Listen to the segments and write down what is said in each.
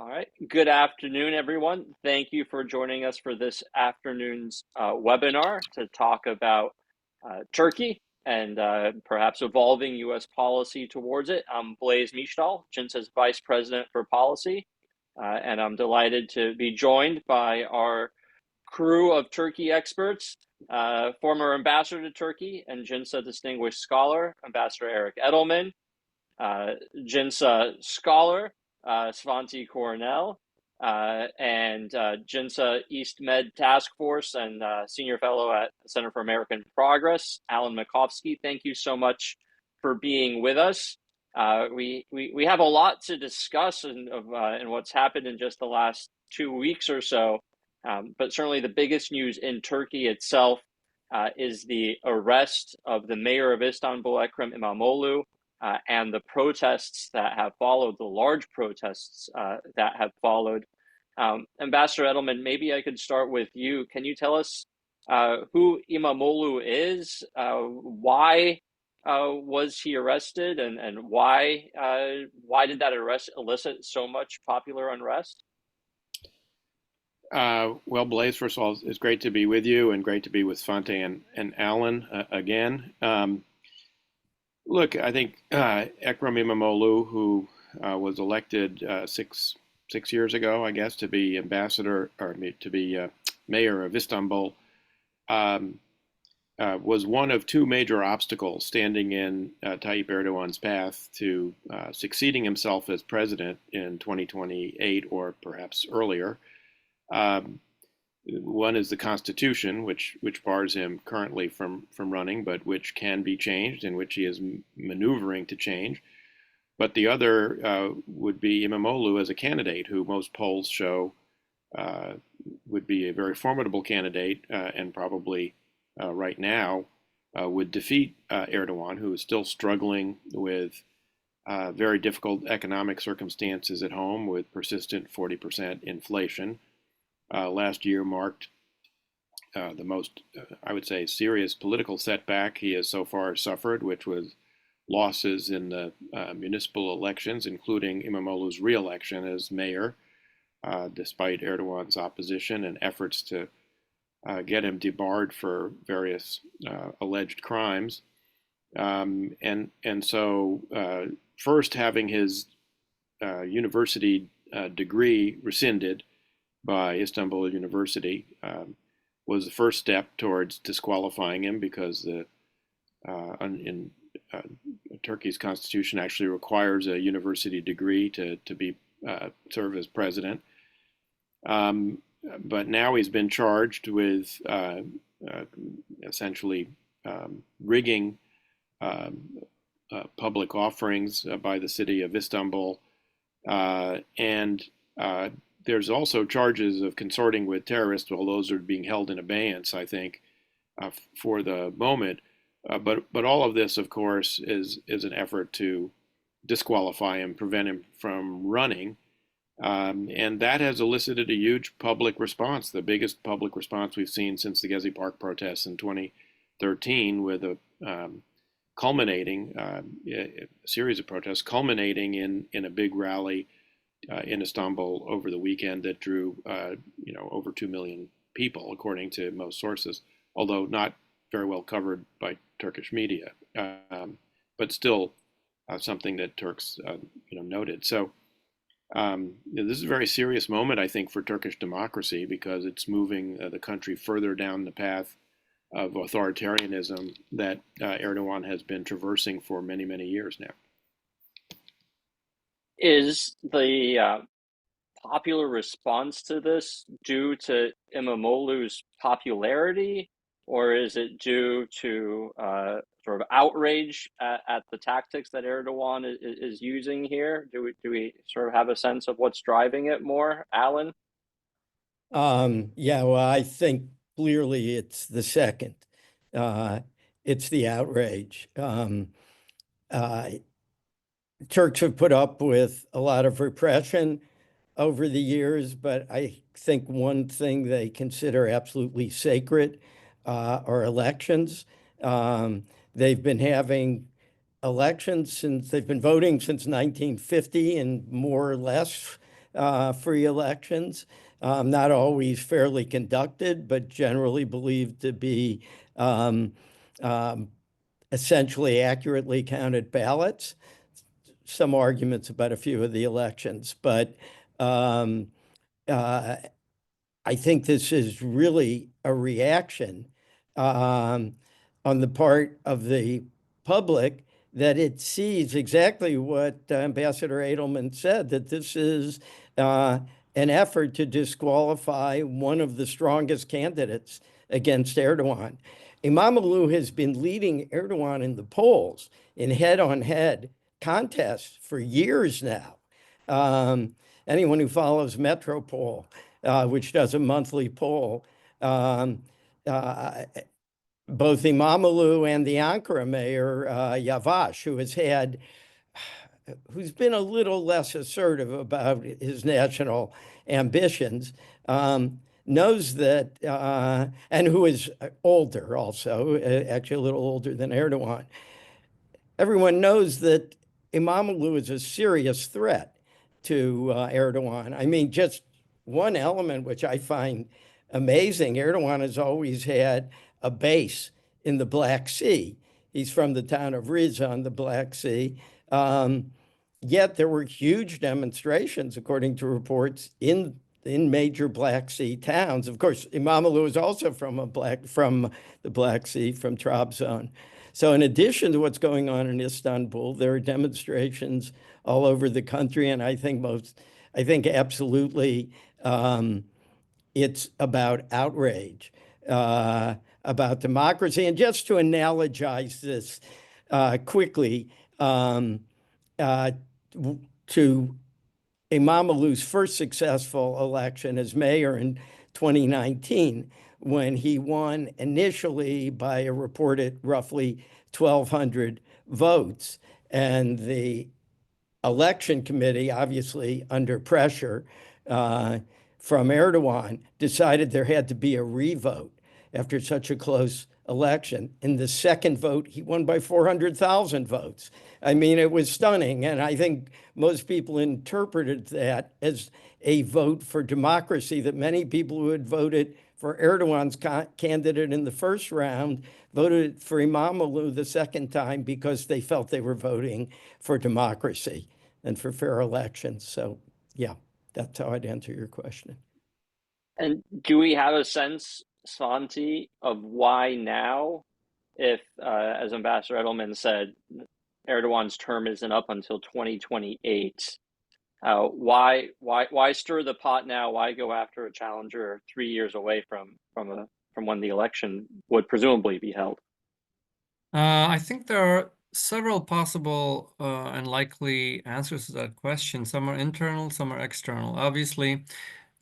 All right. Good afternoon, everyone. Thank you for joining us for this afternoon's webinar to talk about Turkey and perhaps evolving U.S. policy towards it. I'm Blaise Mishtal, Jinsa's Vice President for Policy, and I'm delighted to be joined by our crew of Turkey experts, former ambassador to Turkey and Jinsa Distinguished Scholar, Ambassador Eric Edelman, Jinsa Scholar, Svante Cornell, and Jinsa East Med Task Force and Senior Fellow at the Center for American Progress, Alan Makovsky. Thank you so much for being with us. We have a lot to discuss in what's happened in just the last 2 weeks or so, but certainly the biggest news in Turkey itself is the arrest of the mayor of Istanbul, Ekrem Imamoglu, and the protests that have followed, the large protests that have followed. Ambassador Edelman, maybe I could start with you. Can you tell us who Imamoglu is? Why was he arrested, and why did that arrest elicit so much popular unrest? Well, Blaise, first of all, it's great to be with you and great to be with Svante and Alan again. Look, I think Ekrem Imamoglu, who was elected six years ago, I guess, to be ambassador or to be mayor of Istanbul, was one of two major obstacles standing in Tayyip Erdogan's path to succeeding himself as president in 2028 or perhaps earlier. One is the Constitution, which bars him currently from running, but which can be changed, and which he is maneuvering to change. But the other would be Imamoglu as a candidate, who most polls show would be a very formidable candidate, and probably right now would defeat Erdogan, who is still struggling with very difficult economic circumstances at home, with persistent 40% inflation. Last year marked the most, I would say, serious political setback he has so far suffered, which was losses in the municipal elections, including Imamoglu's re-election as mayor, despite Erdogan's opposition and efforts to get him debarred for various alleged crimes. And so first having his university degree rescinded by Istanbul University was the first step towards disqualifying him, because in Turkey's constitution actually requires a university degree to serve as president. But now he's been charged with essentially rigging public offerings by the city of Istanbul, and there's also charges of consorting with terrorists. Well, those are being held in abeyance, I think, for the moment. But all of this, of course, is an effort to disqualify him, prevent him from running. And that has elicited a huge public response, the biggest public response we've seen since the Gezi Park protests in 2013, with a culminating a series of protests culminating in a big rally in Istanbul over the weekend that drew, over 2 million people, according to most sources, although not very well covered by Turkish media, but still something that Turks, noted. So this is a very serious moment, I think, for Turkish democracy, because it's moving the country further down the path of authoritarianism that Erdogan has been traversing for many, many years now. Is the popular response to this due to Imamoglu's popularity, or is it due to sort of outrage at the tactics that Erdogan is using here? Do we sort of have a sense of what's driving it more, Alan? Yeah, well, I think clearly it's the second. It's the outrage. Turks have put up with a lot of repression over the years, but I think one thing they consider absolutely sacred are elections. They've been having elections they've been voting since 1950, and more or less free elections, not always fairly conducted, but generally believed to be um, um, essentially accurately counted ballots. Some arguments about a few of the elections, but um, uh, I think this is really a reaction um, on the part of the public that it sees exactly what Ambassador Edelman said, that this is an effort to disqualify one of the strongest candidates against Erdogan. Imamoglu has been leading Erdogan in the polls in head-on-head contests for years now. Anyone who follows Metropol, which does a monthly poll, um, uh, both Imamoglu and the Ankara mayor, Yavaş, who's been a little less assertive about his national ambitions, knows that, and who is older also, actually a little older than Erdogan. Everyone knows that Imamoglu is a serious threat to Erdogan. I mean, just one element which I find amazing, Erdogan has always had a base in the Black Sea. He's from the town of Rize on the Black Sea. Yet there were huge demonstrations, according to reports, in major Black Sea towns. Of course, Imamoglu is also from the Black Sea, from Trabzon. So in addition to what's going on in Istanbul, there are demonstrations all over the country, and I think absolutely it's about outrage, about democracy. And just to analogize this quickly, to Imamoglu's first successful election as mayor in 2019, when he won initially by a reported roughly 1,200 votes. And the election committee, obviously under pressure from Erdogan, decided there had to be a revote after such a close election. In the second vote, he won by 400,000 votes. I mean, it was stunning. And I think most people interpreted that as a vote for democracy, that many people who had voted for Erdogan's candidate in the first round voted for Imamoglu the second time because they felt they were voting for democracy and for fair elections. So, yeah, that's how I'd answer your question. And do we have a sense, Santi, of why now, if, as Ambassador Edelman said, Erdogan's term isn't up until 2028? Why stir the pot now? Why go after a challenger 3 years away from when the election would presumably be held? I think there are several possible and likely answers to that question. Some are internal, some are external. Obviously,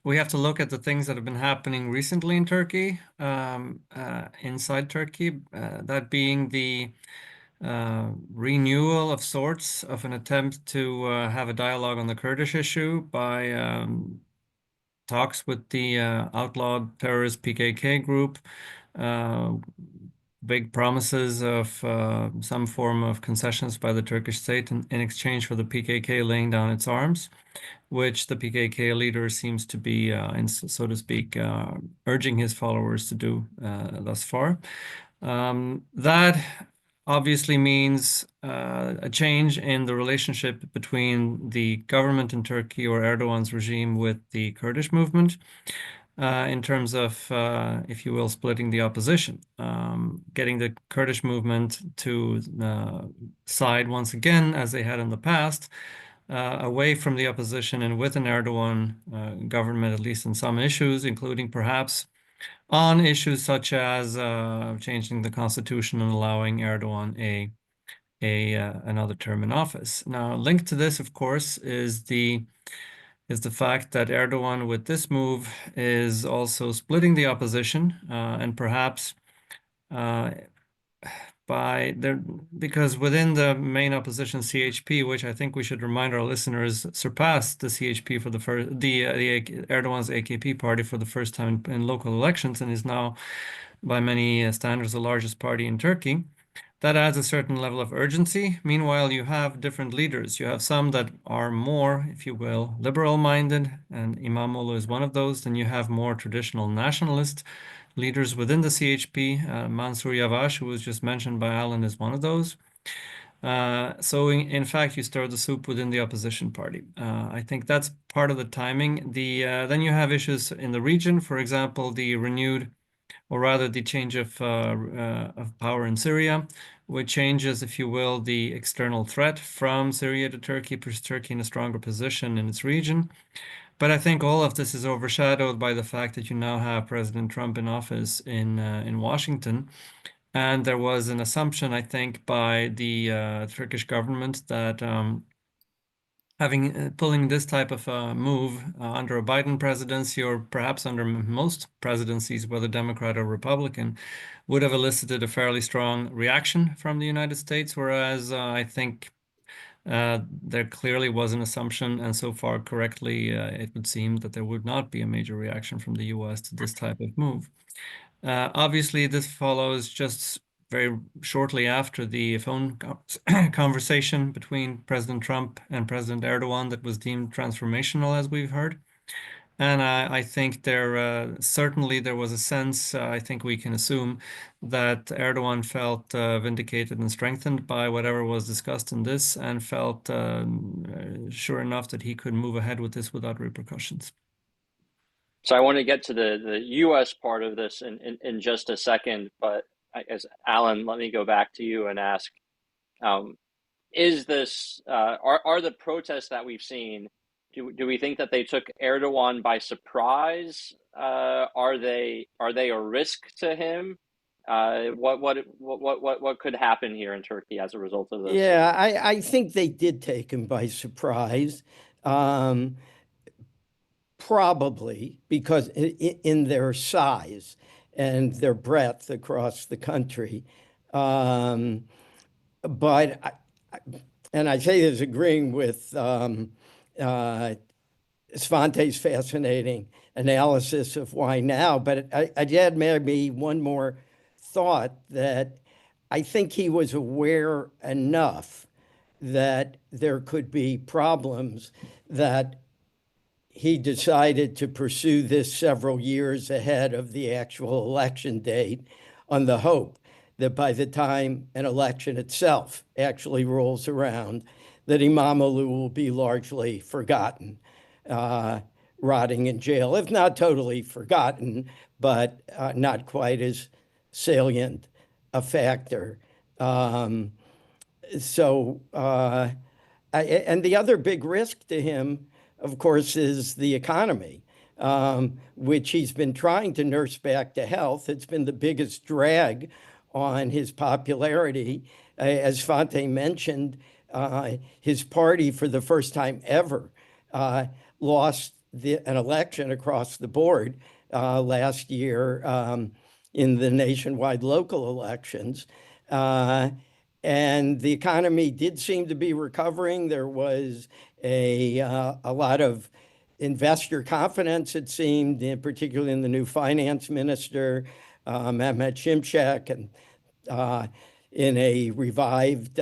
we have to look at the things that have been happening recently in Turkey, inside Turkey, that being the renewal of sorts of an attempt to have a dialogue on the Kurdish issue by talks with the outlawed terrorist PKK group, big promises of some form of concessions by the Turkish state in exchange for the PKK laying down its arms, which the PKK leader seems to be, so to speak, urging his followers to do thus far. That obviously means a change in the relationship between the government in Turkey, or Erdogan's regime, with the Kurdish movement, in terms of, if you will, splitting the opposition, getting the Kurdish movement to side once again, as they had in the past, away from the opposition and with an Erdogan government, at least on some issues, including perhaps on issues such as changing the constitution and allowing Erdogan another term in office. Now, linked to this, of course, is the fact that Erdogan, with this move, is also splitting the opposition, and perhaps because within the main opposition, CHP, which I think we should remind our listeners surpassed the CHP for the Erdogan's AKP party for the first time in local elections, and is now, by many standards, the largest party in Turkey. that adds a certain level of urgency. Meanwhile, you have different leaders. You have some that are more, if you will, liberal-minded, and Imamoglu is one of those. Then you have more traditional nationalist leaders within the CHP. Mansur Yavaş, who was just mentioned by Alan, is one of those. So in fact, you stir the soup within the opposition party. I think that's part of the timing. Then you have issues in the region, for example, the renewed, or rather the change of power in Syria, which changes, if you will, the external threat from Syria to Turkey, puts Turkey in a stronger position in its region. But I think all of this is overshadowed by the fact that you now have President Trump in office in Washington. And there was an assumption, I think, by the Turkish government that pulling this type of move under a Biden presidency, or perhaps under most presidencies, whether Democrat or Republican, would have elicited a fairly strong reaction from the United States, whereas I think there clearly was an assumption, and so far correctly, it would seem that there would not be a major reaction from the US to this type of move. Obviously, this follows just very shortly after the phone conversation between President Trump and President Erdogan that was deemed transformational, as we've heard. And I think certainly there was a sense, I think we can assume, that Erdogan felt vindicated and strengthened by whatever was discussed in this, and felt sure enough that he could move ahead with this without repercussions. So I want to get to the U.S. part of this in just a second, but as Alan, let me go back to you and ask: is this are the protests that we've seen? Do we think that they took Erdogan by surprise? Are they a risk to him? What could happen here in Turkey as a result of this? Yeah, I think they did take him by surprise. Probably because in their size and their breadth across the country. And I say this agreeing with Svante's fascinating analysis of why now, but I'd add maybe one more thought, that I think he was aware enough that there could be problems that he decided to pursue this several years ahead of the actual election date, on the hope that by the time an election itself actually rolls around, that Imamoglu will be largely forgotten, rotting in jail, if not totally forgotten, but not quite as salient a factor. And the other big risk to him, of course, is the economy, which he's been trying to nurse back to health. It's been the biggest drag on his popularity. As Svante mentioned, his party, for the first time ever, lost an election across the board last year in the nationwide local elections. And the economy did seem to be recovering. There was a lot of investor confidence, it seemed, particularly in the new finance minister, Mehmet Şimşek, and in a revived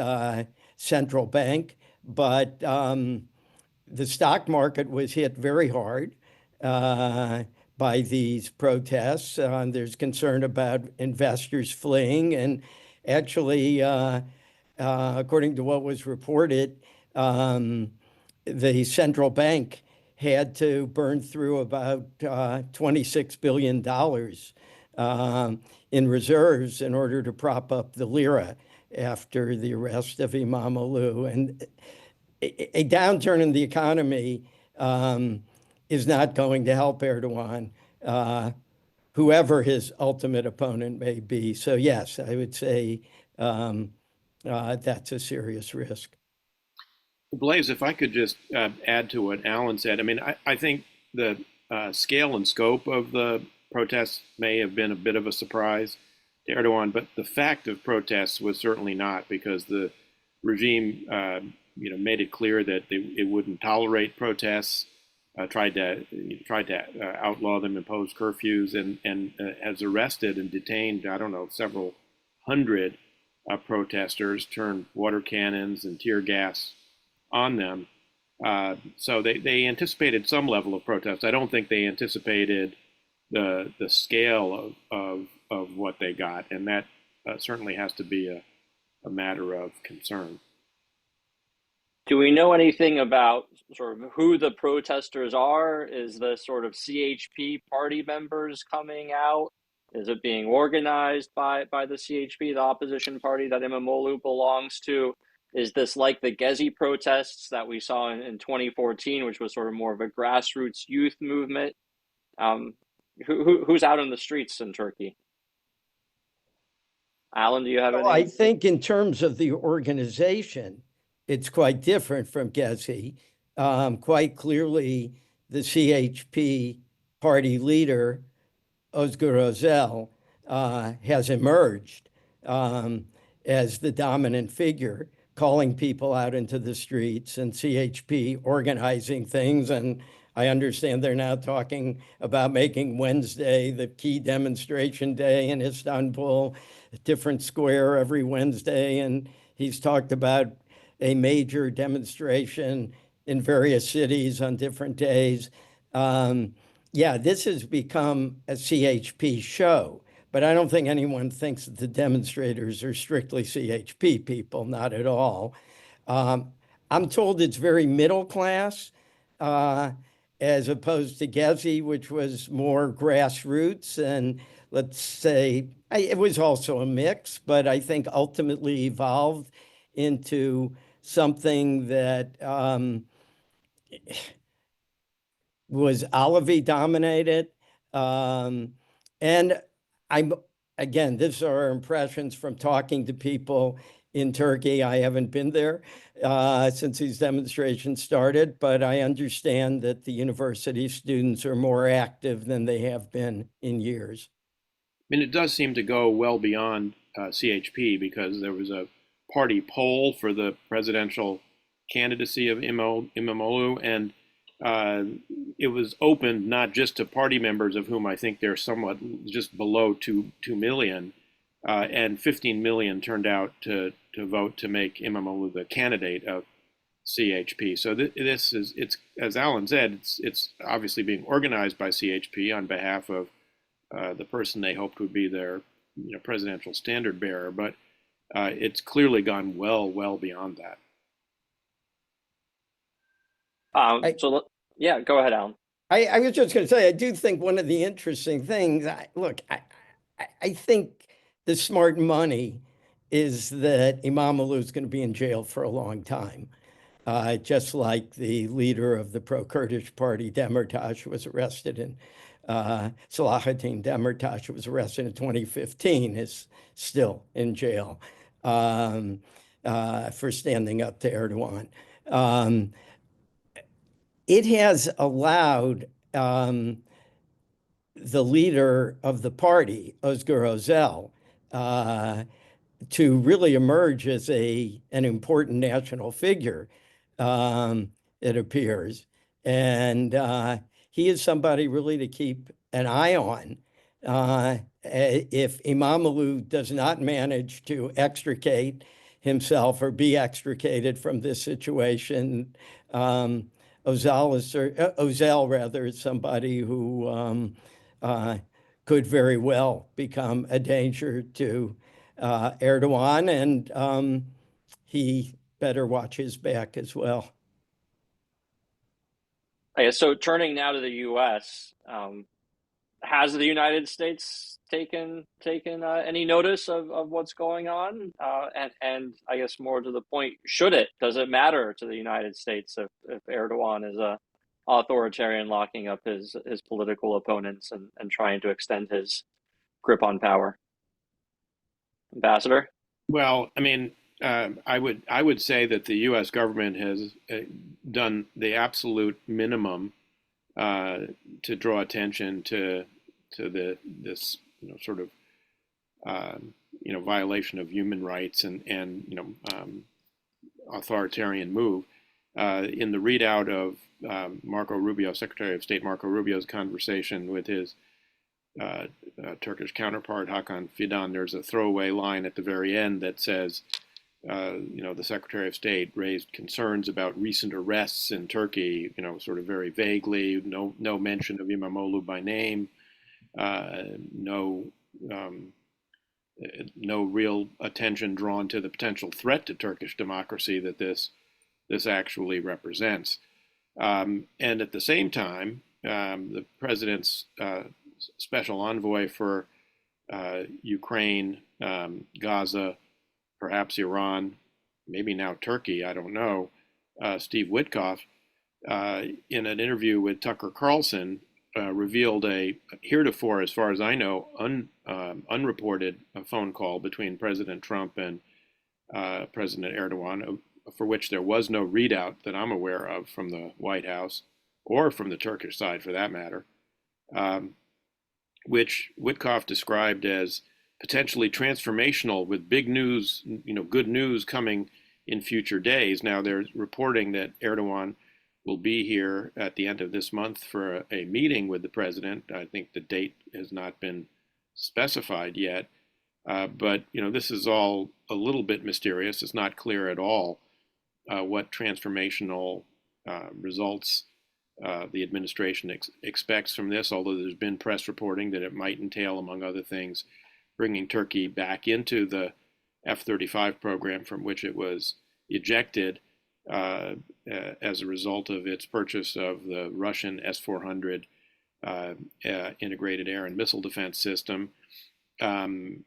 central bank. But the stock market was hit very hard by these protests. There's concern about investors fleeing, and actually, according to what was reported, the central bank had to burn through about $26 billion in reserves in order to prop up the lira after the arrest of Imamoglu. And a downturn in the economy is not going to help Erdogan, whoever his ultimate opponent may be. So yes, I would say that's a serious risk. Blaise, if I could just add to what Alan said, I mean, I think the scale and scope of the protests may have been a bit of a surprise to Erdogan, but the fact of protests was certainly not, because the regime, made it clear that it wouldn't tolerate protests, tried to outlaw them, impose curfews, and has arrested and detained, I don't know, several hundred protesters, turned water cannons and tear gas on them. So they anticipated some level of protest. I don't think they anticipated the scale of what they got, and that certainly has to be a matter of concern. Do we know anything about sort of who the protesters are? Is the sort of CHP party members coming out? Is it being organized by the CHP, the opposition party that Imamoglu belongs to? Is this like the Gezi protests that we saw in 2014, which was sort of more of a grassroots youth movement? Who's out on the streets in Turkey? Alan, do you have any? I think in terms of the organization, it's quite different from Gezi. Quite clearly, the CHP party leader, Özgür Özel, has emerged as the dominant figure, calling people out into the streets, and CHP organizing things. And I understand they're now talking about making Wednesday the key demonstration day in Istanbul, a different square every Wednesday. And he's talked about a major demonstration in various cities on different days. Yeah, this has become a CHP show, but I don't think anyone thinks that the demonstrators are strictly CHP people, not at all. I'm told it's very middle class, as opposed to Gezi, which was more grassroots. And let's say it was also a mix, but I think ultimately evolved into something that was Alavi dominated. And again, these are our impressions from talking to people in Turkey. I haven't been there since these demonstrations started, but I understand that the university students are more active than they have been in years. I mean, it does seem to go well beyond CHP, because there was a party poll for the presidential candidacy of Imamoglu, and it was opened not just to party members, of whom I think they're somewhat just below 2 million, and 15 million turned out to vote to make Imamoglu the candidate of CHP. So this is, it's, as Alan said, it's obviously being organized by CHP on behalf of the person they hoped would be their presidential standard bearer, but it's clearly gone well beyond that. Yeah, go ahead, Alan. I was just going to say, I do think one of the interesting things, I think the smart money is that Imamoglu is going to be in jail for a long time. Just like the leader of the pro-Kurdish party, Demirtas, was arrested in Selahattin Demirtas was arrested in 2015, is still in jail for standing up to Erdogan. It has allowed the leader of the party, Özgür Özel, to really emerge as an important national figure, it appears. And he is somebody really to keep an eye on. If Imamoglu does not manage to extricate himself or be extricated from this situation, Özel is somebody who could very well become a danger to Erdogan, and he better watch his back as well. So turning now to the U.S., has the United States taken any notice of what's going on? And I guess more to the point, should it? Does it matter to the United States if Erdogan is a authoritarian, locking up his political opponents and trying to extend his grip on power? Ambassador? Well, I mean, I would say that the U.S. government has done the absolute minimum to draw attention to this sort of violation of human rights and authoritarian move. In the readout of Marco Rubio, Secretary of State Marco Rubio's conversation with his Turkish counterpart, Hakan Fidan, there's a throwaway line at the very end that says, the Secretary of State raised concerns about recent arrests in Turkey, sort of very vaguely, no mention of Imamoglu by name, no real attention drawn to the potential threat to Turkish democracy that this actually represents. And at the same time, the president's special envoy for Ukraine, Gaza, perhaps Iran, maybe now Turkey, I don't know, Steve Witkoff, in an interview with Tucker Carlson, revealed a heretofore, as far as I know, unreported phone call between President Trump and President Erdogan, for which there was no readout that I'm aware of from the White House or from the Turkish side, for that matter, which Witkoff described as potentially transformational, with big news, good news coming in future days. Now, there's reporting that Erdogan will be here at the end of this month for a meeting with the president. I think the date has not been specified yet, but this is all a little bit mysterious. It's not clear at all what transformational results the administration expects from this, although there's been press reporting that it might entail, among other things, bringing Turkey back into the F-35 program from which it was ejected as a result of its purchase of the Russian S-400 integrated air and missile defense system, and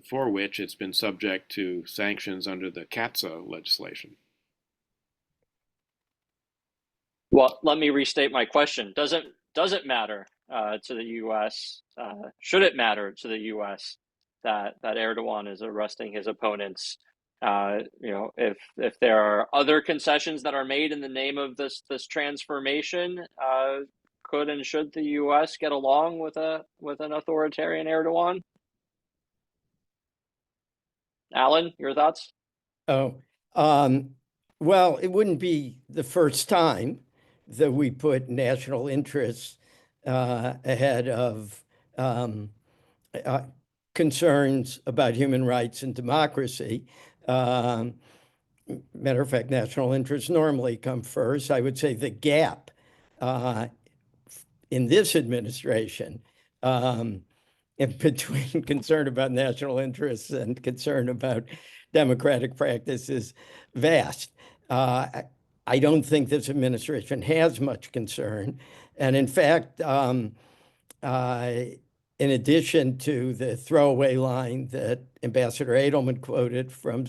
for which it's been subject to sanctions under the CATSA legislation. Well, let me restate my question. Does it matter to the U.S.? Should it matter to the U.S. that Erdogan is arresting his opponents? If there are other concessions that are made in the name of this transformation, could and should the U.S. get along with an authoritarian Erdogan? Alan, your thoughts? Well, it wouldn't be the first time that we put national interests ahead of concerns about human rights and democracy. Matter of fact, national interests normally come first. I would say the gap in this administration between concern about national interests and concern about democratic practice is vast. I don't think this administration has much concern. And in fact, in addition to the throwaway line that Ambassador Edelman quoted from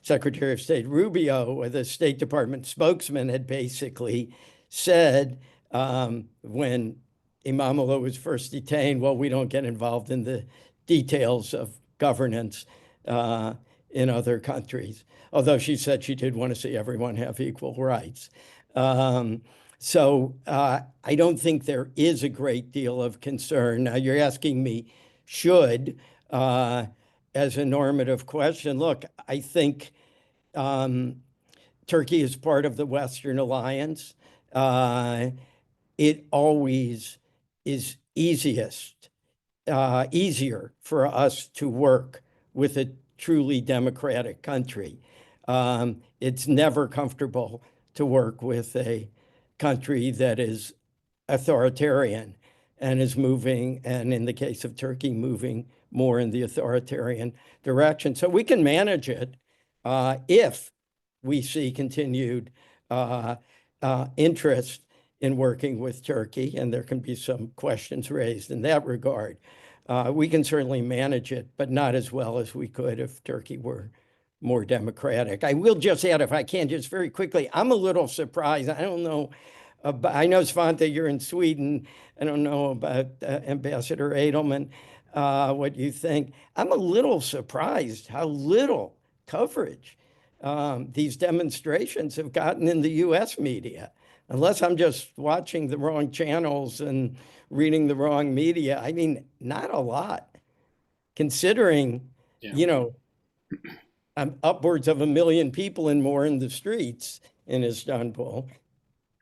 Secretary of State Rubio, where the State Department spokesman had basically said when Imamoglu was first detained, well, we don't get involved in the details of governance in other countries, although she said she did want to see everyone have equal rights. So I don't think there is a great deal of concern. Now, you're asking me, should, as a normative question. Look, I think Turkey is part of the Western Alliance. It always is easier for us to work with a truly democratic country. It's never comfortable to work with a country that is authoritarian and is moving, and in the case of Turkey, moving more in the authoritarian direction. So we can manage it if we see continued interest in working with Turkey, and there can be some questions raised in that regard. We can certainly manage it, but not as well as we could if Turkey were more democratic. I will just add, if I can, just very quickly, I'm a little surprised. I don't know, I know, Svante, you're in Sweden. I don't know about Ambassador Edelman, what you think. I'm a little surprised how little coverage these demonstrations have gotten in the US media. Unless I'm just watching the wrong channels and reading the wrong media. I mean, not a lot, considering, upwards of 1 million people and more in the streets in Istanbul.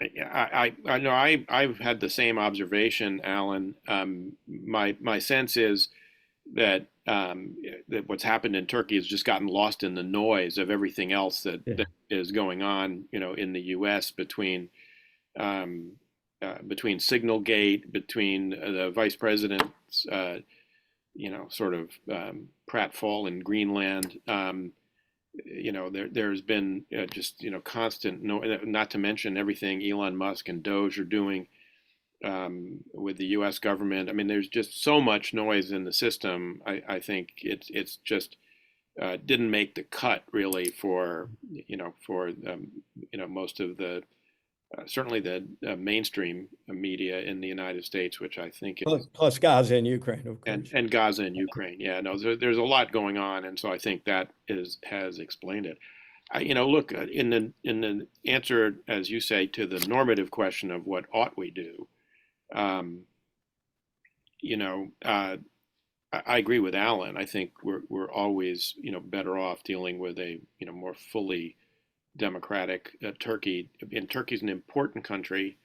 I know I've had the same observation, Alan. My sense is that that what's happened in Turkey has just gotten lost in the noise of everything else Yeah. that is going on, in the U.S. Between Signalgate, between the vice president's, sort of pratfall in Greenland. There's been just constant, no, not to mention everything Elon Musk and Doge are doing with the U.S. government. I mean, there's just so much noise in the system. I think it's just didn't make the cut really for most of the certainly the mainstream media in the United States, which I think is Plus Gaza and Ukraine, of course. and Gaza and Ukraine. Yeah, no, there's a lot going on, and so I think that has explained it. Look, in the answer, as you say, to the normative question of what ought we do, um, I agree with Alan. I think we're always better off dealing with a more fully democratic Turkey. And Turkey's an important country.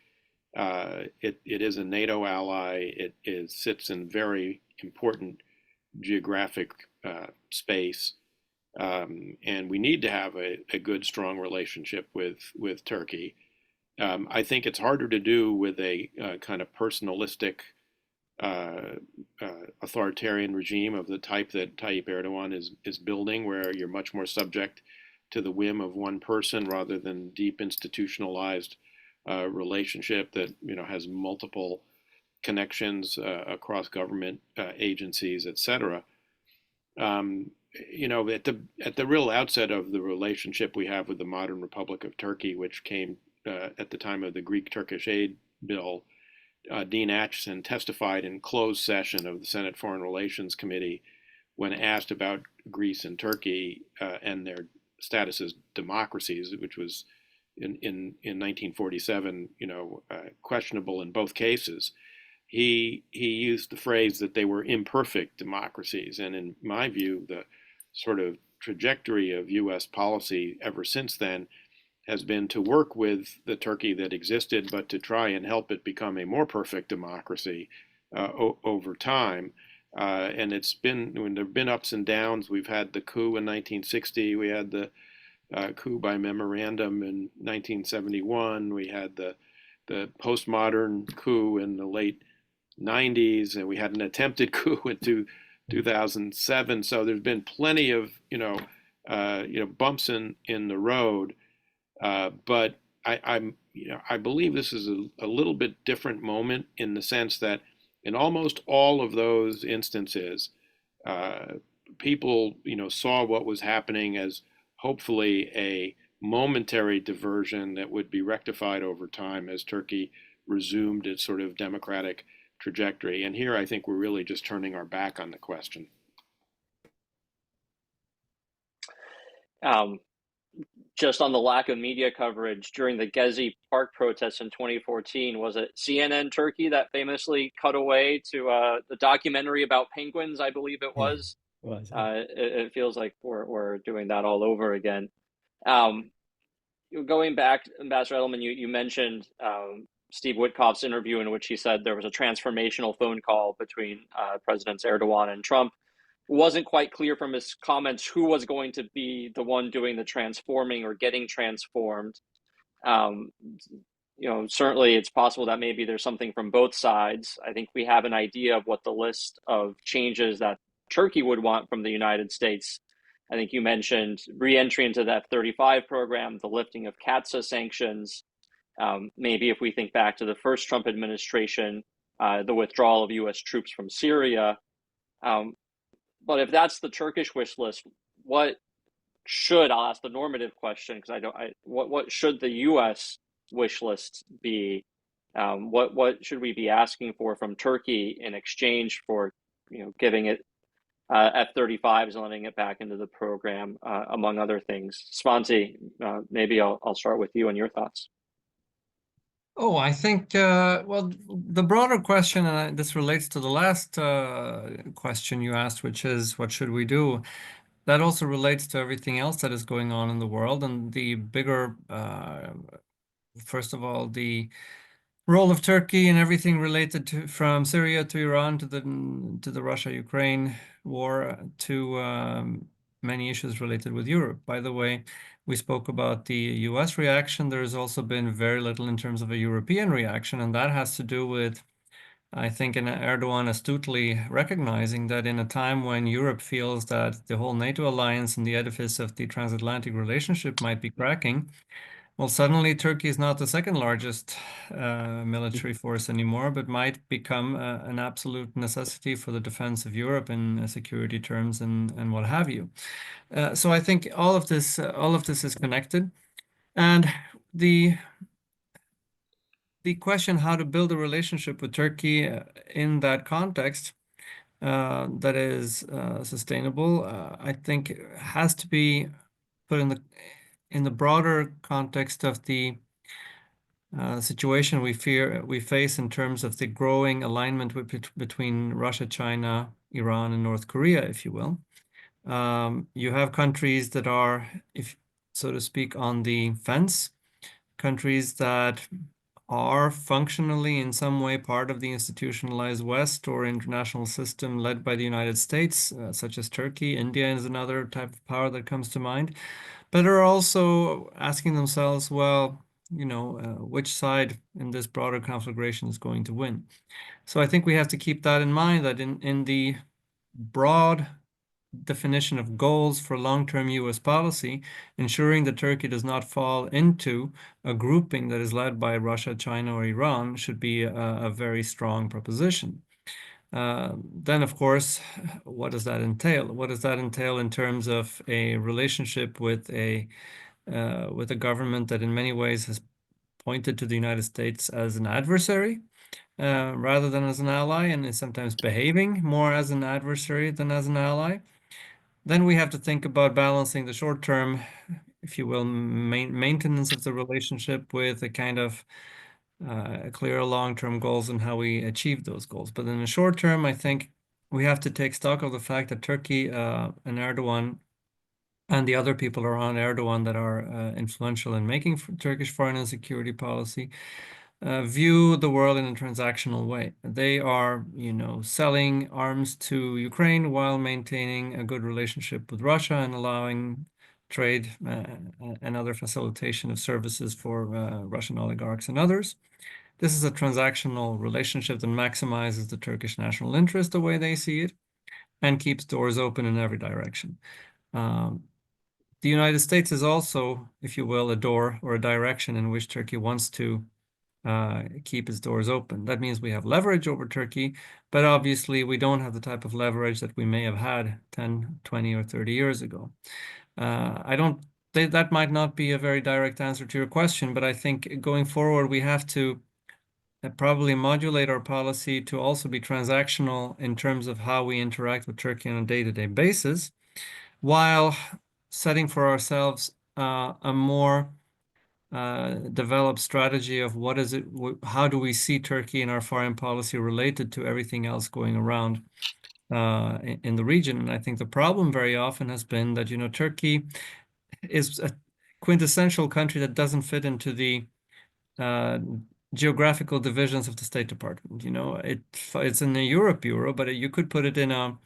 It is a NATO ally. It sits in very important geographic space, and we need to have a good, strong relationship with Turkey. I think it's harder to do with a kind of personalistic, authoritarian regime of the type that Tayyip Erdogan is building, where you're much more subject to the whim of one person rather than deep institutionalized relationship that has multiple connections across government agencies, etc. At the real outset of the relationship we have with the modern Republic of Turkey, which came at the time of the Greek-Turkish aid bill, Dean Acheson testified in closed session of the Senate Foreign Relations Committee when asked about Greece and Turkey and their status as democracies, which was in 1947, questionable in both cases. He used the phrase that they were imperfect democracies, and in my view, the sort of trajectory of U.S. policy ever since then has been to work with the Turkey that existed, but to try and help it become a more perfect democracy over time. And when there have been ups and downs. We've had the coup in 1960. We had the coup by memorandum in 1971. We had the postmodern coup in the late 90s, and we had an attempted coup in 2007. So there's been plenty of bumps in the road. But I believe this is a little bit different moment in the sense that in almost all of those instances, people saw what was happening as hopefully a momentary diversion that would be rectified over time as Turkey resumed its sort of democratic trajectory. And here I think we're really just turning our back on the question. Just on the lack of media coverage during the Gezi Park protests in 2014, was it CNN Turkey that famously cut away to the documentary about penguins, I believe it was? It feels like we're doing that all over again. Going back, Ambassador Edelman, you mentioned Steve Witkoff's interview in which he said there was a transformational phone call between Presidents Erdogan and Trump. It wasn't quite clear from his comments who was going to be the one doing the transforming or getting transformed. Certainly it's possible that maybe there's something from both sides. I think we have an idea of what the list of changes that Turkey would want from the United States. I think you mentioned re-entry into the F-35 program, the lifting of CAATSA sanctions. Maybe if we think back to the first Trump administration, the withdrawal of U.S. troops from Syria. But if that's the Turkish wish list, I'll ask the normative question, because what should the U.S. wish list be? What should we be asking for from Turkey in exchange for, giving it F-35s and letting it back into the program, among other things? Svante, maybe I'll start with you and your thoughts. Oh, I think, the broader question, and this relates to the last question you asked, which is what should we do? That also relates to everything else that is going on in the world, and the bigger first of all, the role of Turkey and everything related to from Syria to Iran to the Russia-Ukraine war to many issues related with Europe. By the way, we spoke about the US reaction. There has also been very little in terms of a European reaction, and that has to do with, I think, Erdogan astutely recognizing that in a time when Europe feels that the whole NATO alliance and the edifice of the transatlantic relationship might be cracking, well, suddenly Turkey is not the second largest military force anymore, but might become an absolute necessity for the defense of Europe in security terms and what have you. So I think all of this is connected, and the question how to build a relationship with Turkey in that context that is sustainable, I think has to be put in the broader context of the situation we face in terms of the growing alignment between Russia, China, Iran, and North Korea, if you will. You have countries that are, if so to speak, on the fence, countries that are functionally in some way part of the institutionalized West or international system led by the United States, such as Turkey. India is another type of power that comes to mind, but are also asking themselves, well, which side in this broader conflagration is going to win? So I think we have to keep that in mind, that in the broad definition of goals for long-term US policy, ensuring that Turkey does not fall into a grouping that is led by Russia, China, or Iran should be a very strong proposition. Then, of course, what does that entail? What does that entail in terms of a relationship with a government that in many ways has pointed to the United States as an adversary rather than as an ally, and is sometimes behaving more as an adversary than as an ally? Then we have to think about balancing the short term, if you will, maintenance of the relationship with a kind of clear long-term goals and how we achieve those goals. But in the short term, I think we have to take stock of the fact that Turkey and Erdogan and the other people around Erdogan that are influential in making Turkish foreign and security policy view the world in a transactional way. They are, selling arms to Ukraine while maintaining a good relationship with Russia and allowing trade and other facilitation of services for Russian oligarchs and others. This is a transactional relationship that maximizes the Turkish national interest the way they see it and keeps doors open in every direction. The United States is also, if you will, a door or a direction in which Turkey wants to keep its doors open. That means we have leverage over Turkey, but obviously we don't have the type of leverage that we may have had 10, 20, or 30 years ago. That might not be a very direct answer to your question, but I think going forward, we have to probably modulate our policy to also be transactional in terms of how we interact with Turkey on a day-to-day basis, while setting for ourselves a more developed strategy of how do we see Turkey in our foreign policy related to everything else going around in the region. And I think the problem very often has been that, Turkey is a quintessential country that doesn't fit into the geographical divisions of the State Department. It's in the Europe Bureau, but you could put it in the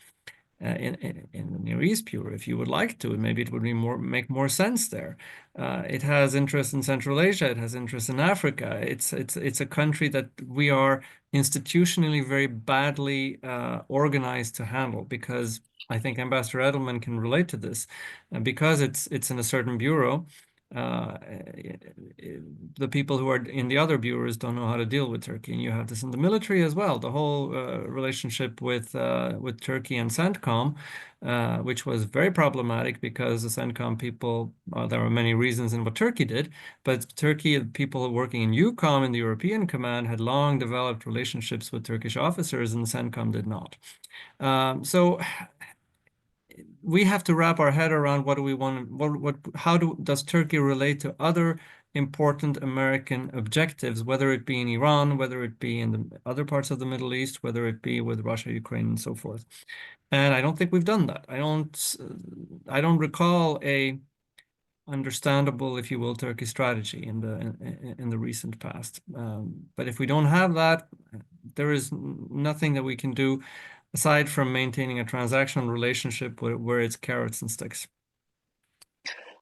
Near East Bureau if you would like to, and maybe it would make more sense there. It has interest in Central Asia. It has interest in Africa. It's a country that we are institutionally very badly organized to handle, because I think Ambassador Edelman can relate to this, because it's in a certain bureau. The people who are in the other bureaus don't know how to deal with Turkey, and you have this in the military as well. The whole relationship with Turkey and CENTCOM, which was very problematic because the CENTCOM people, there were many reasons in what Turkey did, but Turkey, people working in EUCOM in the European Command, had long developed relationships with Turkish officers, and the CENTCOM did not. So we have to wrap our head around what do we want, does Turkey relate to other important American objectives, whether it be in Iran, whether it be in the other parts of the Middle East, whether it be with Russia, Ukraine, and so forth. And I don't think we've done that. I don't recall a understandable, if you will, Turkish strategy in the recent past. But if we don't have that, there is nothing that we can do aside from maintaining a transactional relationship where it's carrots and sticks.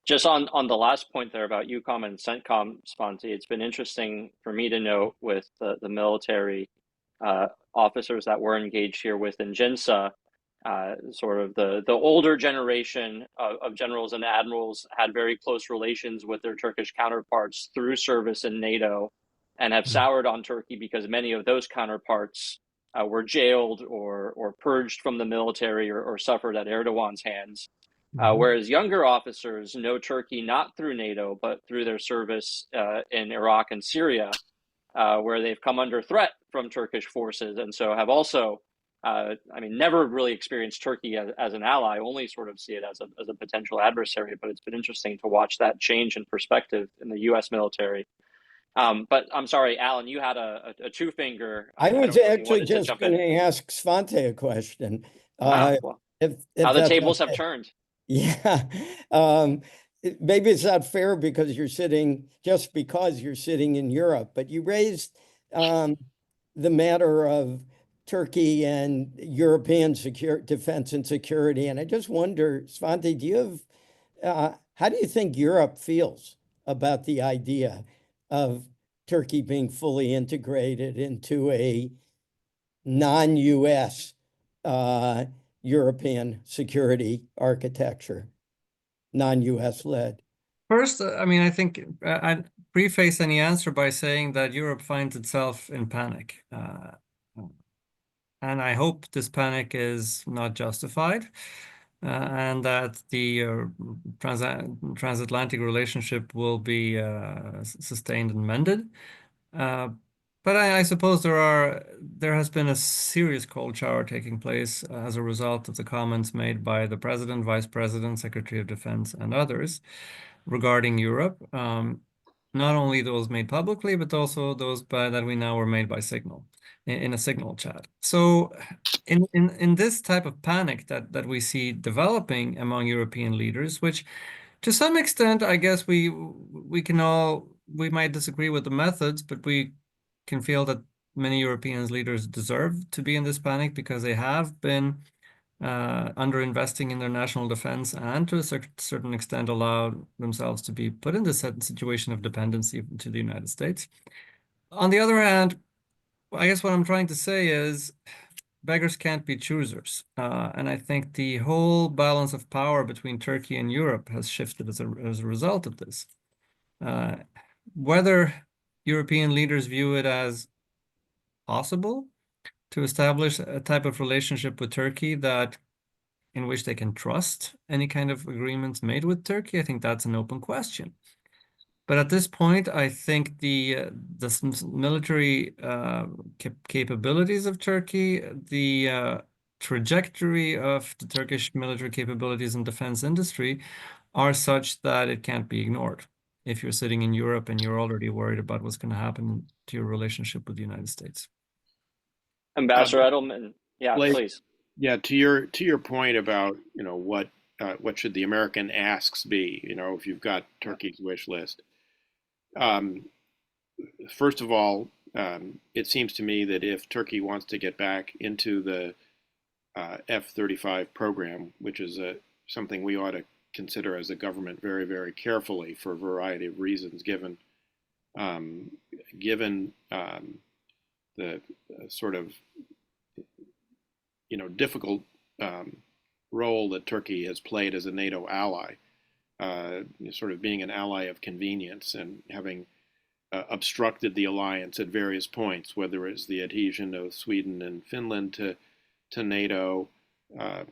Just on the last point there about EUCOM and CENTCOM, Svante, it's been interesting for me to note with the military officers that were engaged here with in JINSA, sort of the older generation of generals and admirals had very close relations with their Turkish counterparts through service in NATO and have soured on Turkey because many of those counterparts were jailed or purged from the military or suffered at Erdogan's hands. Whereas younger officers know Turkey not through NATO, but through their service in Iraq and Syria, where they've come under threat from Turkish forces. And so have also, never really experienced Turkey as an ally, only sort of see it as a potential adversary. But it's been interesting to watch that change in perspective in the U.S. military. But I'm sorry, Alan, you had a two finger. I was actually just going to ask Svante a question. Wow. Well, if how the tables okay. have turned. Yeah. Maybe it's not fair because you're sitting in Europe, but you raised the matter of Turkey and European defense and security. And I just wonder, Svante, how do you think Europe feels about the idea of Turkey being fully integrated into a non-US European security architecture, non-US led? First, I think I'd preface any answer by saying that Europe finds itself in panic. And I hope this panic is not justified, and that the transatlantic relationship will be sustained and mended. But I suppose there has been a serious cold shower taking place as a result of the comments made by the President, Vice President, Secretary of Defense, and others regarding Europe. Not only those made publicly, but also those that we know were made by Signal in a Signal chat. So in this type of panic that we see developing among European leaders, which to some extent, I guess we might disagree with the methods, but we can feel that many European leaders deserve to be in this panic because they have been underinvesting in their national defense and to a certain extent allowed themselves to be put in this situation of dependency to the United States. On the other hand, I guess what I'm trying to say is beggars can't be choosers. And I think the whole balance of power between Turkey and Europe has shifted as a result of this. Whether European leaders view it as possible to establish a type of relationship with Turkey in which they can trust any kind of agreements made with Turkey, I think that's an open question. But at this point, I think the military capabilities of Turkey, the trajectory of the Turkish military capabilities and defense industry are such that it can't be ignored if you're sitting in Europe and you're already worried about what's going to happen to your relationship with the United States. Ambassador Edelman, yeah, Blake, please. Yeah, to your point about what should the American asks be, if you've got Turkey's wish list. First of all, it seems to me that if Turkey wants to get back into the F-35 program, which is something we ought to consider as a government very, very carefully for a variety of reasons, given the sort of difficult role that Turkey has played as a NATO ally, sort of being an ally of convenience and having obstructed the alliance at various points, whether it's the adhesion of Sweden and Finland to NATO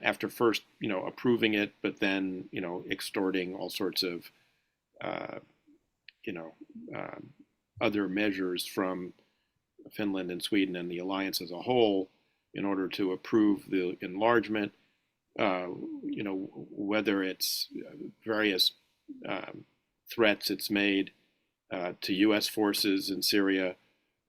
after first approving it, but then extorting all sorts of other measures from Finland and Sweden and the alliance as a whole in order to approve the enlargement, whether it's various threats it's made to U.S. forces in Syria,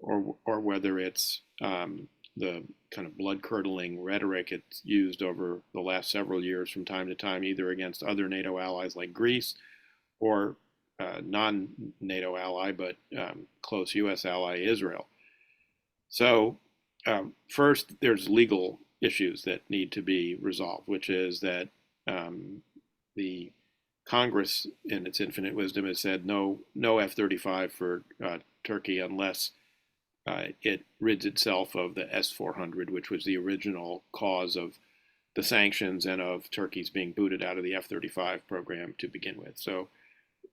or whether it's the kind of blood-curdling rhetoric it's used over the last several years from time to time, either against other NATO allies like Greece or non-NATO ally, but close U.S. ally, Israel. So first, there's legal issues that need to be resolved, which is that the Congress, in its infinite wisdom, has said no F-35 for Turkey unless it rids itself of the S-400, which was the original cause of the sanctions and of Turkey's being booted out of the F-35 program to begin with. So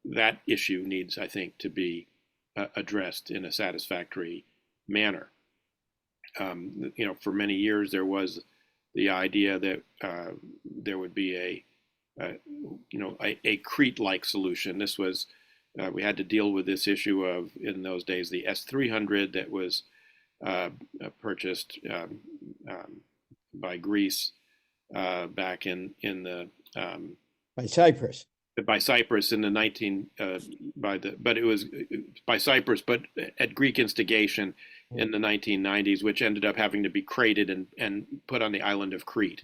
that issue needs, I think, to be addressed in a satisfactory manner. For many years there was the idea that there would be a Crete-like solution. This was we had to deal with this issue of, in those days, the S-300 that was purchased by Greece back in the by Cyprus. By Cyprus in the but it was by Cyprus, but at Greek instigation in the 1990s, which ended up having to be crated and put on the island of Crete,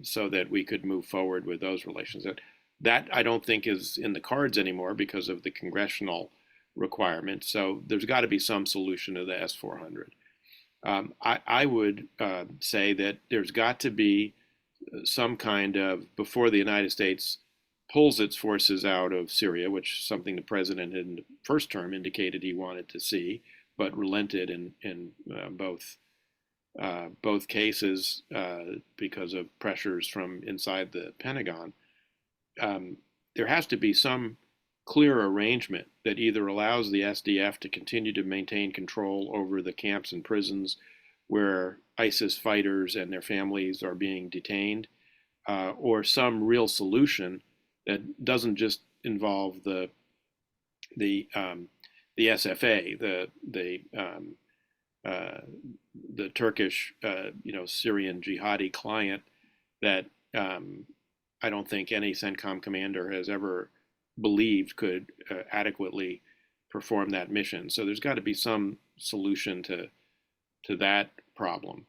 so that we could move forward with those relations. That I don't think is in the cards anymore because of the congressional requirements. So there's got to be some solution to the S-400. I would say that there's got to be some kind of, before the United States pulls its forces out of Syria, which is something the president in the first term indicated he wanted to see, but relented in both cases because of pressures from inside the Pentagon. There has to be some clear arrangement that either allows the SDF to continue to maintain control over the camps and prisons where ISIS fighters and their families are being detained, or some real solution that doesn't just involve the SFA, the Turkish Syrian jihadi client that I don't think any CENTCOM commander has ever believed could adequately perform that mission. So there's got to be some solution to that problem.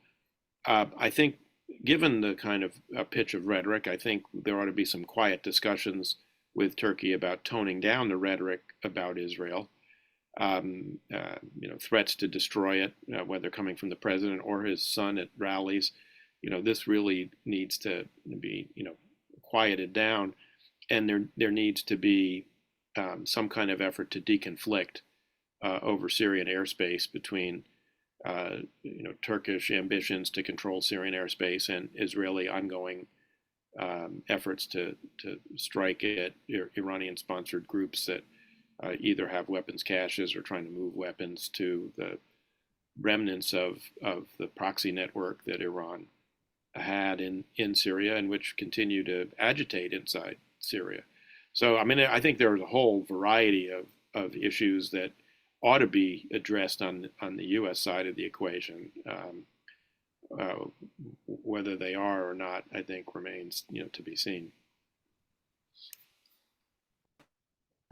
I think, given the kind of pitch of rhetoric, I think there ought to be some quiet discussions with Turkey about toning down the rhetoric about Israel. Threats to destroy it, whether coming from the president or his son at rallies. This really needs to be, quieted down, and there needs to be some kind of effort to deconflict over Syrian airspace between Turkish ambitions to control Syrian airspace and Israeli ongoing efforts to strike at Iranian-sponsored groups that either have weapons caches or trying to move weapons to the remnants of the proxy network that Iran had in Syria and which continue to agitate inside Syria. So, I think there's a whole variety of issues that ought to be addressed on the U.S. side of the equation. Whether they are or not, I think remains to be seen.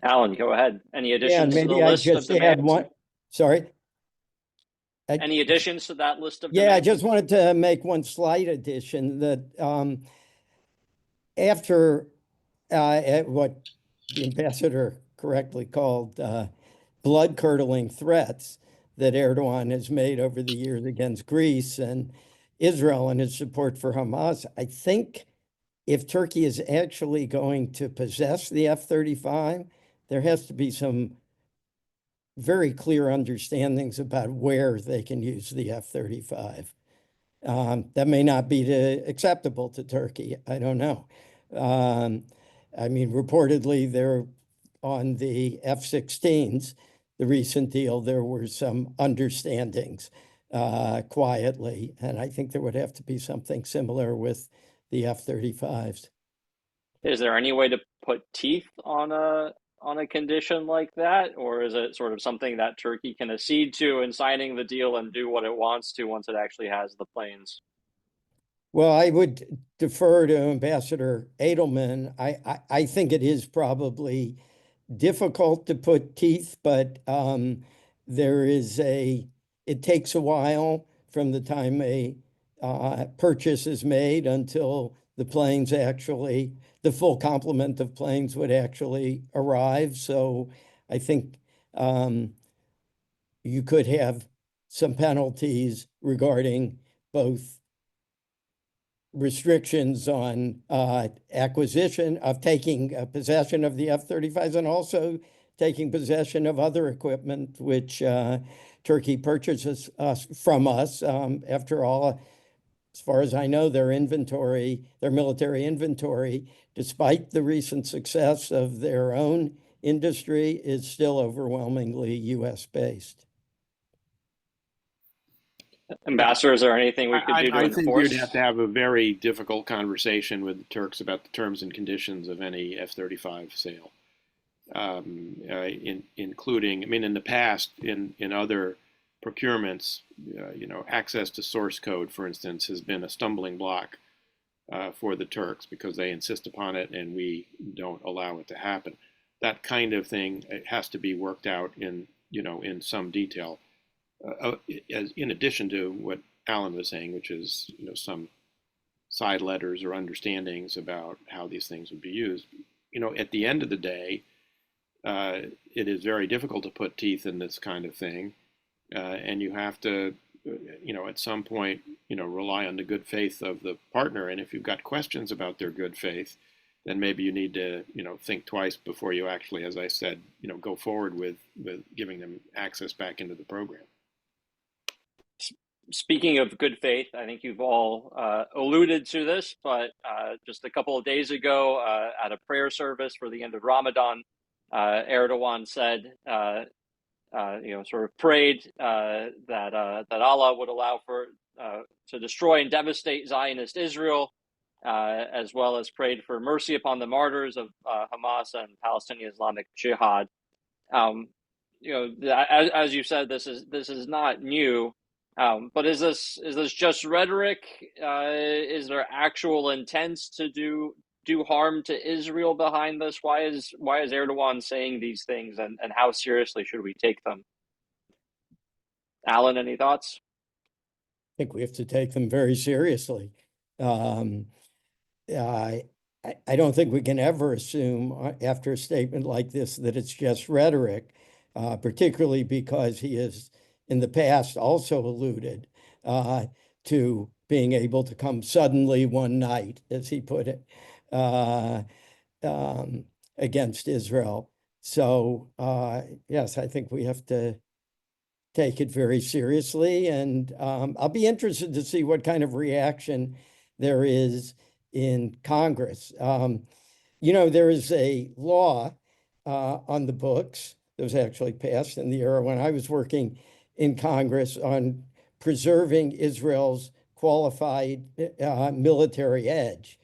Alan, go ahead. Any additions to the maybe I list of just demands? add one. Sorry. Any additions to that list of Yeah, demands? I just wanted to make one slight addition that after what the ambassador correctly called blood-curdling threats that Erdogan has made over the years against Greece and Israel and his support for Hamas, I think if Turkey is actually going to possess the F-35, there has to be some very clear understandings about where they can use the F-35. That may not be acceptable to Turkey. I don't know. Reportedly, they're on the F-16s, the recent deal, there were some understandings quietly, and I think there would have to be something similar with the F-35s. Is there any way to put teeth on a condition like that, or is it sort of something that Turkey can accede to in signing the deal and do what it wants to once it actually has the planes? Well, I would defer to Ambassador Edelman. I think it is probably difficult to put teeth, but it takes a while from the time a purchase is made until the the planes actually, the full complement of planes would actually arrive. So I think you could have some penalties regarding both restrictions on acquisition of taking possession of the F-35s and also taking possession of other equipment, which Turkey purchases from us. After all, as far as I know, their inventory, their military inventory, despite the recent success of their own industry, is still overwhelmingly US based. Ambassador, is there anything we could do to I think you'd enforce? have to have a very difficult conversation with the Turks about the terms and conditions of any F-35 sale, including, I mean, in the past, in other procurements, access to source code, for instance, has been a stumbling block for the Turks because they insist upon it and we don't allow it to happen. That kind of thing has to be worked out in some detail. In addition to what Alan was saying, which is some side letters or understandings about how these things would be used. At the end of the day, it is very difficult to put teeth in this kind of thing, and you have to, at some point, rely on the good faith of the partner. And if you've got questions about their good faith, then maybe you need to, think twice before you actually, as I said, go forward with giving them access back into the program. Speaking of good faith, I think you've all alluded to this, but just a couple of days ago at a prayer service for the end of Ramadan, Erdogan said, sort of prayed that Allah would allow to destroy and devastate Zionist Israel, as well as prayed for mercy upon the martyrs of Hamas and Palestinian Islamic Jihad. As you said, this is not new. But is this just rhetoric? Is there actual intent to do harm to Israel behind this? Why is Erdogan saying these things, and how seriously should we take them? Alan, any thoughts? I think we have to take them very seriously. I don't think we can ever assume after a statement like this that it's just rhetoric, particularly because he has in the past also alluded to being able to come suddenly one night, as he put it, against Israel. So yes, I think we have to take it very seriously. And I'll be interested to see what kind of reaction there is in Congress. There is a law on the books that was actually passed in the era when I was working in Congress on preserving Israel's qualified military edge,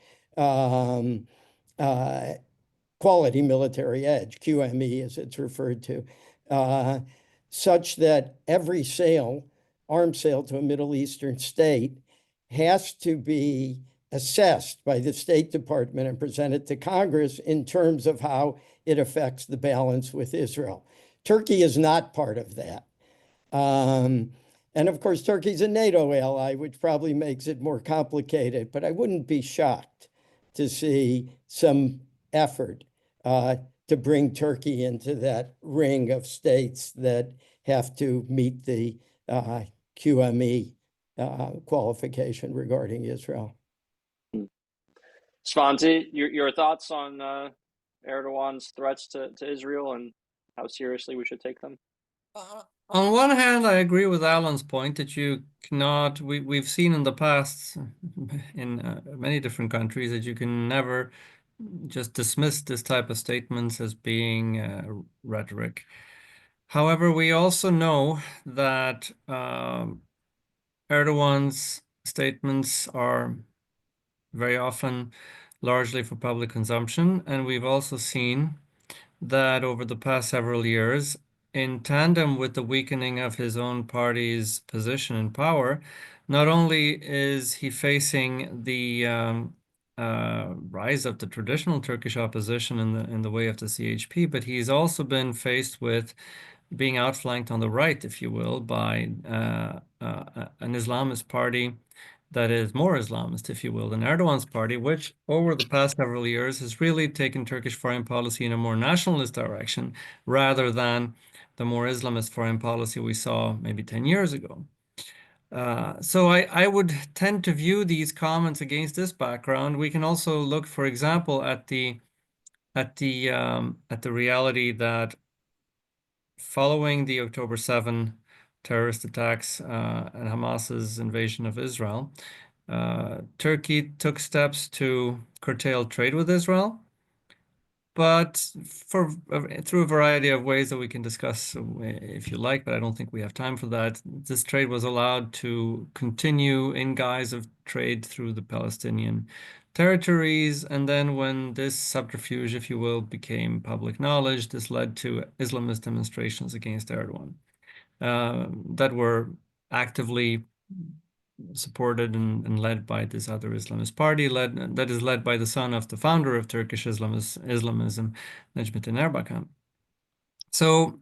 quality military edge, QME as it's referred to, such that every arms sale to a Middle Eastern state has to be assessed by the State Department and presented to Congress in terms of how it affects the balance with Israel. Turkey is not part of that. And of course, Turkey's a NATO ally, which probably makes it more complicated, but I wouldn't be shocked to see some effort to bring Turkey into that ring of states that have to meet the QME qualification regarding Israel. Svante, your thoughts on Erdogan's threats to Israel and how seriously we should take them? On one hand, I agree with Alan's point that you cannot, we've seen in the past in many different countries that you can never just dismiss this type of statements as being rhetoric. However, we also know that Erdogan's statements are very often largely for public consumption, and we've also seen that over the past several years, in tandem with the weakening of his own party's position in power, not only is he facing the rise of the traditional Turkish opposition in the way of the CHP, but he's also been faced with being outflanked on the right, if you will, by an Islamist party that is more Islamist, if you will, than Erdogan's party, which over the past several years has really taken Turkish foreign policy in a more nationalist direction rather than the more Islamist foreign policy we saw maybe 10 years ago. So I would tend to view these comments against this background. We can also look, for example, at the reality that following the October 7 terrorist attacks and Hamas's invasion of Israel, Turkey took steps to curtail trade with Israel, but through a variety of ways that we can discuss if you like, but I don't think we have time for that. This trade was allowed to continue in guise of trade through the Palestinian territories, and then when this subterfuge, if you will, became public knowledge, this led to Islamist demonstrations against Erdogan that were actively supported and led by this other Islamist party, that is led by the son of the founder of Turkish Islamism, Necmettin Erbakan. So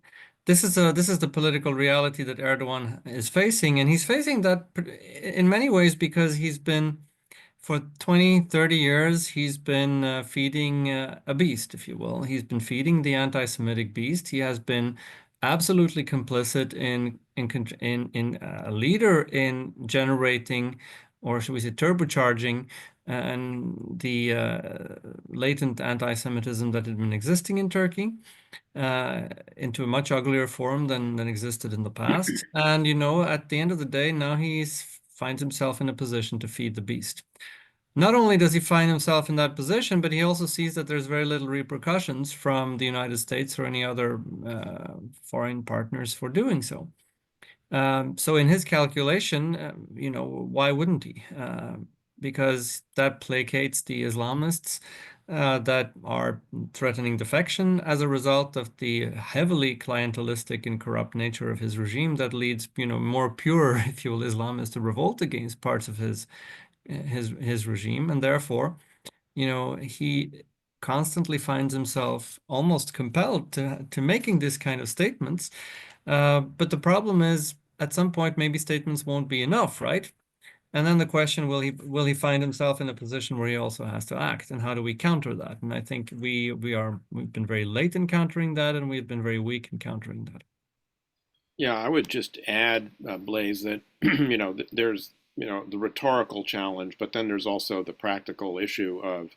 this is the political reality that Erdogan is facing, and he's facing that in many ways because he's been, for 20, 30 years, he's been feeding a beast, if you will. He's been feeding the anti-Semitic beast. He has been absolutely complicit in a leader in generating, or should we say turbocharging, and the latent anti-Semitism that had been existing in Turkey into a much uglier form than existed in the past. And, at the end of the day, now he finds himself in a position to feed the beast. Not only does he find himself in that position, but he also sees that there's very little repercussions from the United States or any other foreign partners for doing so. So in his calculation, why wouldn't he? Because that placates the Islamists that are threatening defection as a result of the heavily clientelistic and corrupt nature of his regime that leads, more pure, if you will, Islamists to revolt against parts of his regime, and therefore, he constantly finds himself almost compelled to making this kind of statements. But the problem is, at some point, maybe statements won't be enough, right? And then the question, will he find himself in a position where he also has to act, and how do we counter that? And I think we've been very late in countering that, and we've been very weak in countering that. Yeah, I would just add, Blaise, that there's the rhetorical challenge, but then there's also the practical issue of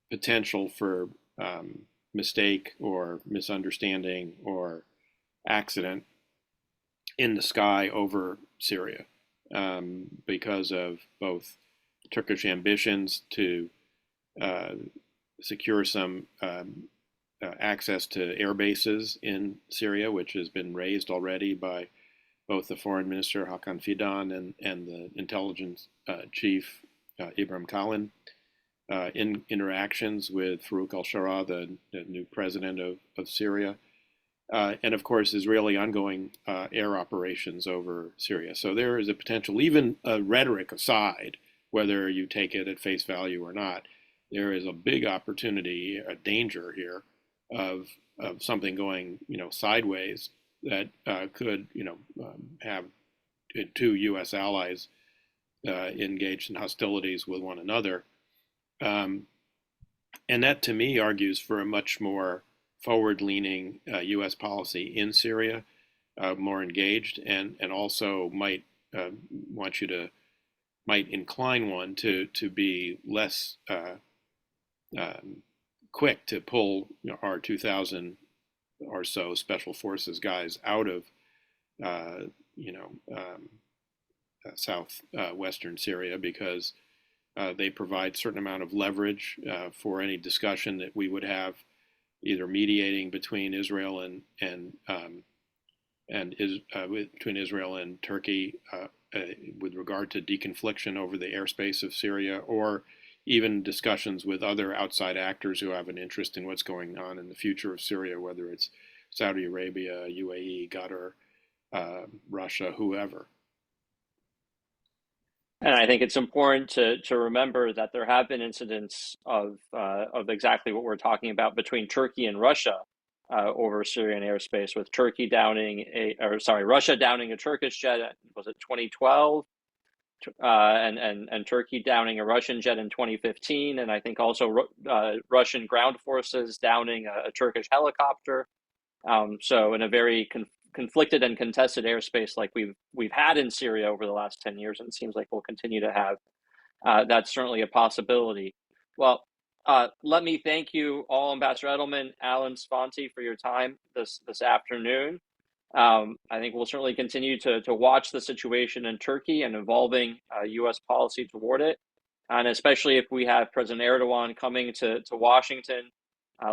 potential for mistake or misunderstanding or accident in the sky over Syria, because of both Turkish ambitions to secure some access to air bases in Syria, which has been raised already by both the foreign minister Hakan Fidan and the intelligence chief Ibrahim Kalin, in interactions with Farouk al-Shara, the new president of Syria, and of course Israeli ongoing air operations over Syria. So there is a potential, even rhetoric aside, whether you take it at face value or not, there is a big opportunity, a danger here of something going sideways that could have two U.S. allies engaged in hostilities with one another, and that to me argues for a much more forward-leaning U.S. policy in Syria, more engaged, and also might incline one to be less quick to pull our 2,000 or so special forces guys out of southwestern Syria, because they provide a certain amount of leverage for any discussion that we would have, either mediating between Israel between Israel and Turkey with regard to deconfliction over the airspace of Syria, or even discussions with other outside actors who have an interest in what's going on in the future of Syria, whether it's Saudi Arabia, UAE, Qatar, Russia, whoever. And I think it's important to remember that there have been incidents of exactly what we're talking about between Turkey and Russia over Syrian airspace, with Russia downing a Turkish jet. Was it 2012? and Turkey downing a Russian jet in 2015, and I think also Russian ground forces downing a Turkish helicopter. So in a very conflicted and contested airspace like we've had in Syria over the last 10 years, and it seems like we'll continue to have, that's certainly a possibility. Well, let me thank you all, Ambassador Edelman, Alan Sponti, for your time this afternoon. I think we'll certainly continue to watch the situation in Turkey and evolving U.S. policy toward it, and especially if we have President Erdogan coming to Washington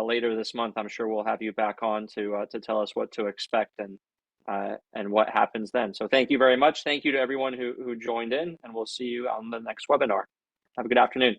later this month, I'm sure we'll have you back on to tell us what to expect and what happens then. So thank you very much. Thank you to everyone who joined in, and we'll see you on the next webinar. Have a good afternoon.